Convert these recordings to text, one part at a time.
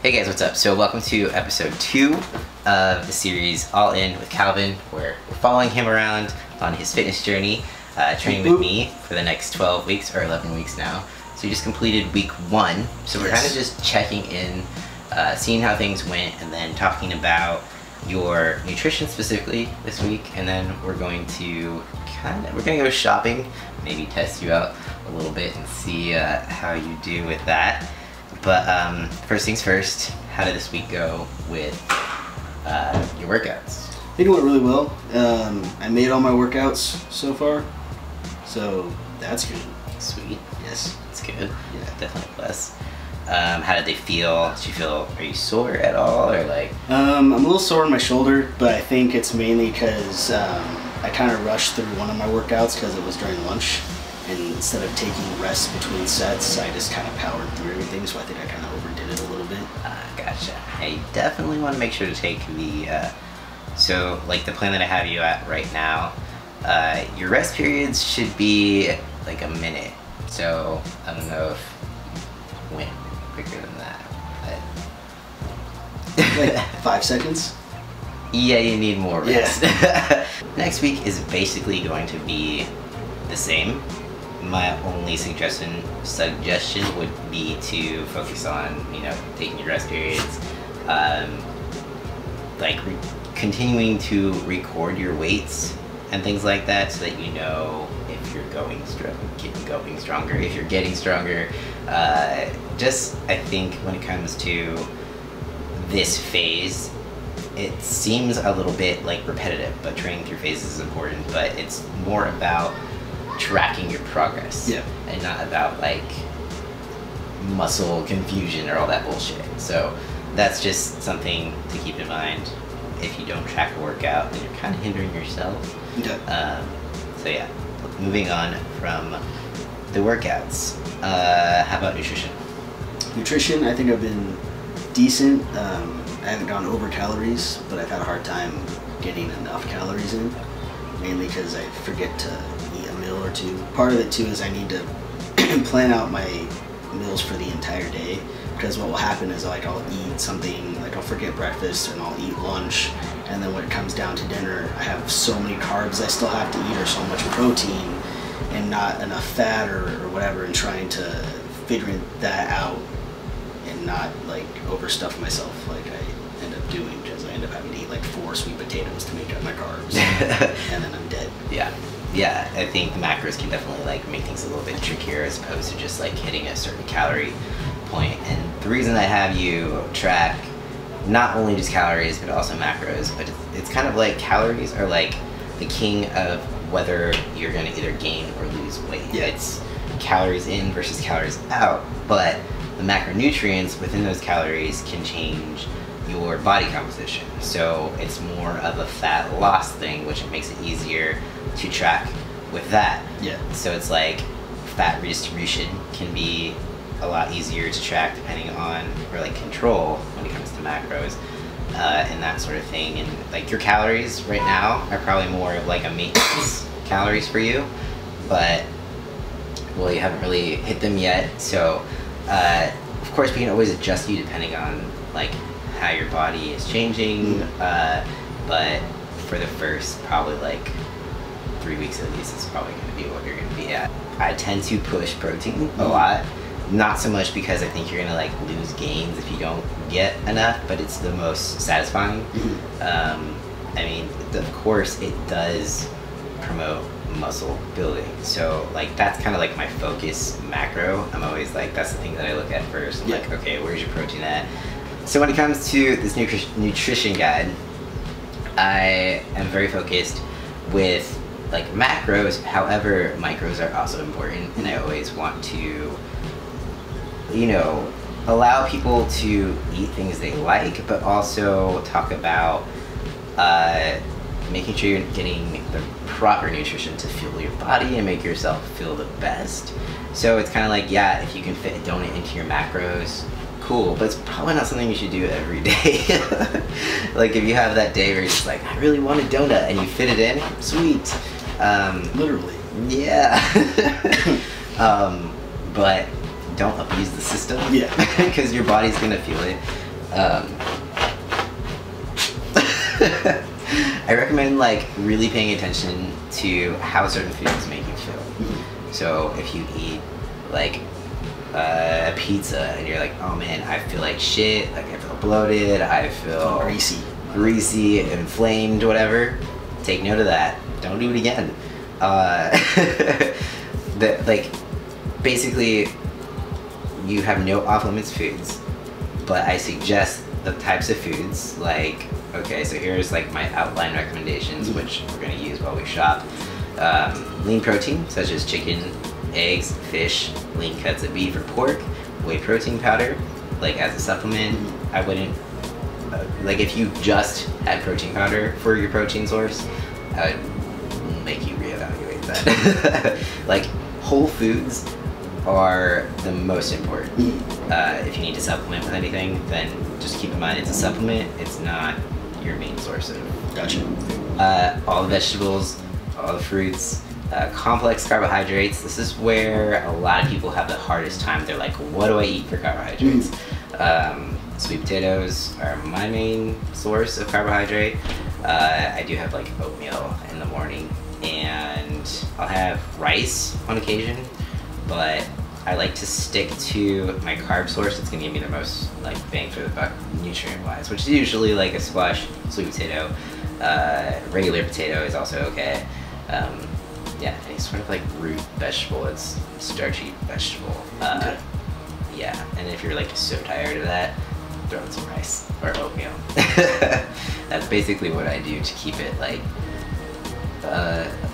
Hey guys, what's up? So welcome to episode 2 of the series All In with Calvin, where we're following him around on his fitness journey, training with me for the next 12 weeks or 11 weeks now. So we just completed week 1, so we're kind of just checking in, seeing how things went, and then talking about your nutrition specifically this week, and then we're going to go shopping, maybe test you out a little bit and see how you do with that. But first things first, how did this week go with your workouts? I think it went really well. I made all my workouts so far, so that's good. Sweet. Yes. That's good. Yeah. Definitely a plus. How did they feel? Are you sore at all, or like? I'm a little sore in my shoulder, but I think it's mainly because I kind of rushed through one of my workouts because it was during lunch. And instead of taking rest between sets, I just kind of powered through everything, so I think I kind of overdid it a little bit. Gotcha. I definitely want to make sure to take the, so like the plan that I have you at right now, your rest periods should be like a minute. So I don't know if you went quicker than that, but. Like 5 seconds? Yeah, you need more rest. Yeah. Next week is basically going to be the same. My only suggestion would be to focus on, taking your rest periods, continuing to record your weights and things like that, so that you know if you're going stronger, if you're getting stronger. I think when it comes to this phase, it seems a little bit like repetitive, but training through phases is important. But it's more about tracking your progress, and not about like muscle confusion or all that bullshit. So that's just something to keep in mind. If you don't track a workout, then you're kind of hindering yourself. Okay. So yeah, moving on from the workouts, how about nutrition? Nutrition, I think I've been decent. I haven't gone over calories, but I've had a hard time getting enough calories in, mainly because I forget to eat a meal or two. Part of it too is I need to plan out my meals for the entire day, because what will happen is I'll eat something, I'll forget breakfast and I'll eat lunch, and then when it comes down to dinner, I have so many carbs I still have to eat, or so much protein and not enough fat or whatever, and trying to figure that out and not overstuff myself like I end up doing, because I end up having to eat 4 sweet potatoes to make up my carbs and then I'm dead. Yeah, I think the macros can definitely make things a little bit trickier, as opposed to just hitting a certain calorie point. And the reason I have you track not only just calories but also macros, but it's kind of like calories are like the king of whether you're going to either gain or lose weight. Yeah. It's calories in versus calories out, but the macronutrients within those calories can change your body composition. So it's more of a fat loss thing, which makes it easier to track with that. Yeah. So it's fat redistribution can be a lot easier to track depending on, or control when it comes to macros, and that sort of thing. And your calories right now are probably more of a maintenance calories for you, but you haven't really hit them yet. So of course we can always adjust you depending on how your body is changing, but for the first probably 3 weeks at least is probably going to be what you're going to be at. I tend to push protein a lot, not so much because I think you're going to lose gains if you don't get enough, but it's the most satisfying. I mean, of course it does promote muscle building, so that's kind of my focus macro. I'm always that's the thing that I look at first. I'm okay, where's your protein at? So when it comes to this nutrition guide, I am very focused with macros. However, micros are also important, and I always want to allow people to eat things they like, but also talk about making sure you're getting the proper nutrition to fuel your body and make yourself feel the best. So it's kind of if you can fit a donut into your macros, cool, but it's probably not something you should do every day. If you have that day where you're just I really want a donut, and you fit it in, sweet. Literally. Yeah. But don't abuse the system. Yeah. Because your body's gonna feel it. I recommend like really paying attention to how certain foods make you feel. So if you eat like pizza and you're like, oh man, I feel like shit, like I feel bloated, I feel greasy, inflamed, whatever, take note of that. Don't do it again. Like basically you have no off limits foods, but I suggest the types of foods like, okay, so here's like my outline recommendations, which we're gonna use while we shop. Lean protein, such as chicken, eggs, fish, lean cuts of beef or pork, whey protein powder, like as a supplement. I wouldn't, like if you just had protein powder for your protein source, I would make you reevaluate that. Like whole foods are the most important. If you need to supplement with anything, then just keep in mind it's a supplement, it's not your main source of all the vegetables, all the fruits, complex carbohydrates. This is where a lot of people have the hardest time. They're like, what do I eat for carbohydrates? Sweet potatoes are my main source of carbohydrate. I do have like oatmeal in the morning, and I'll have rice on occasion, but I like to stick to my carb source. It's gonna give me the most like bang for the buck nutrient wise, which is usually like a squash, sweet potato, regular potato is also okay. Yeah, any sort of like root vegetable, it's starchy vegetable. Yeah, and if you're like so tired of that, throw in some rice or oatmeal. That's basically what I do to keep it like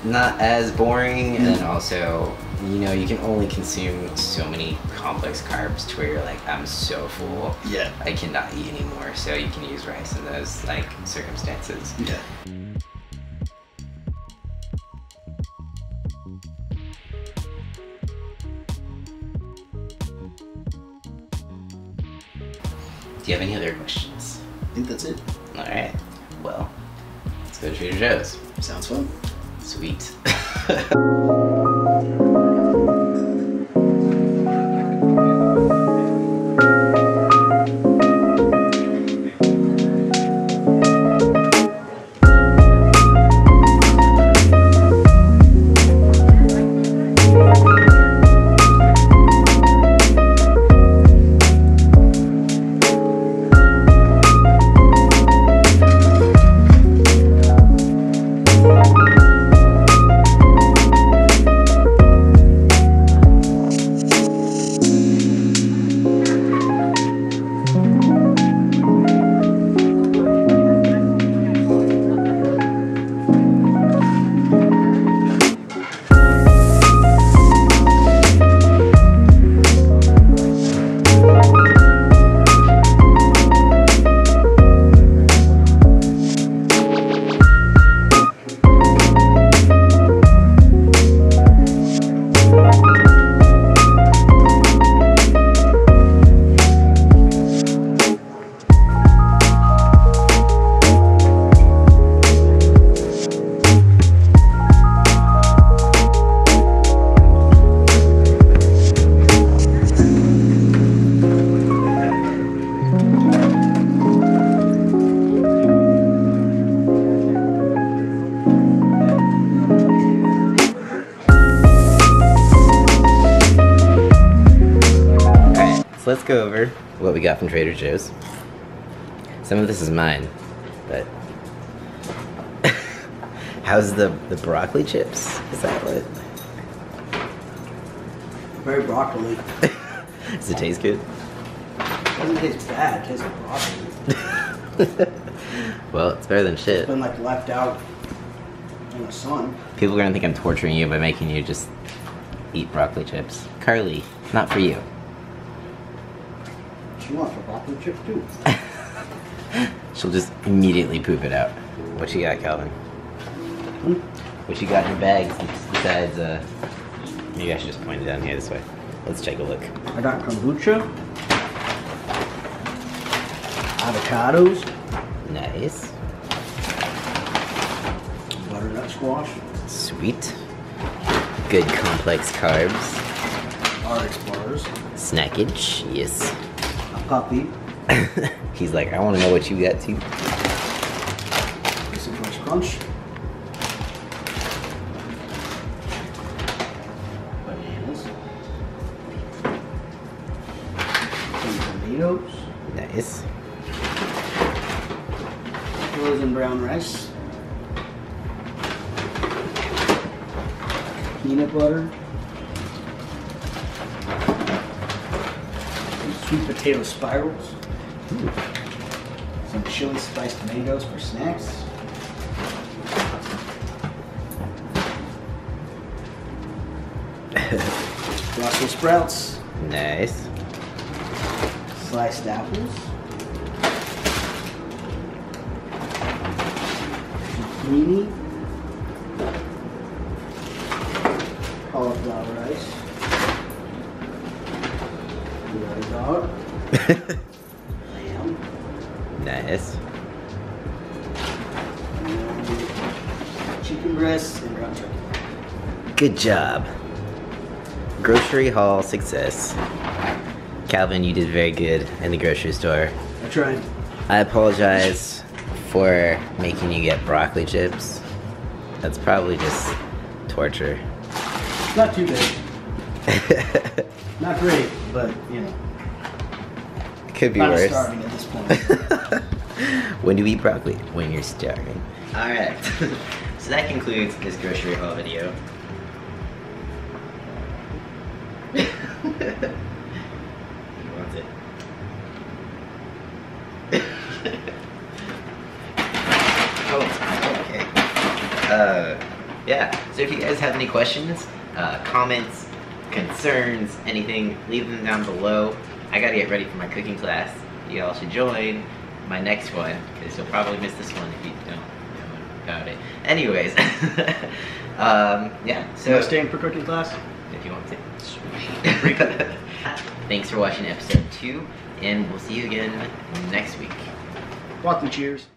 not as boring, and then also, you know, you can only consume so many complex carbs to where you're like, I'm so full, yeah, I cannot eat anymore. So you can use rice in those like circumstances. Yeah. Do you have any other questions? I think that's it. All right. Well, let's go to Trader Joe's. Sounds fun. Sweet. Let's go over what we got from Trader Joe's. Some of this is mine, but how's the broccoli chips? Is that what? Very broccoli. Does it taste good? It doesn't taste bad, it tastes like broccoli. Well, it's better than shit. It's been like left out in the sun. People are gonna think I'm torturing you by making you just eat broccoli chips. Carly, not for you. She wants her broccoli chips too. She'll just immediately poop it out. What you got, Calvin? What you got in your bags besides, maybe I should just point it down here this way. Let's take a look. I got kombucha, avocados, Nice. butternut squash, Sweet. Good complex carbs. RX bars, Snackage, yes. a puppy, He's like, I want to know what you got too. Some crunch crunch. Bananas. Some tomatoes. Nice. Frozen brown rice. Peanut butter. Some sweet potato spirals. Ooh. Some chili spiced tomatoes for snacks. Brussels sprouts. Nice. Sliced apples. Zucchini. Cauliflower rice. Dog. Lamb. Nice. Chicken breasts and ground turkey. Good job. Grocery haul success. Calvin, you did very good in the grocery store. I tried. I apologize for making you get broccoli chips. That's probably just torture. Not too bad. Not great, but you know. It could be Kind of worse. starving at this point. When do you eat broccoli? When you're starving. Alright. So that concludes this grocery haul video. He wants it. Oh, okay. Yeah. So if you guys have any questions, comments, concerns, anything, leave them down below. I gotta get ready for my cooking class. You all should join my next one, because you'll probably miss this one if you don't know about it. Anyways, yeah. So So staying for cooking class? if you want to. Thanks for watching episode 2, and we'll see you again next week. Walk the cheers.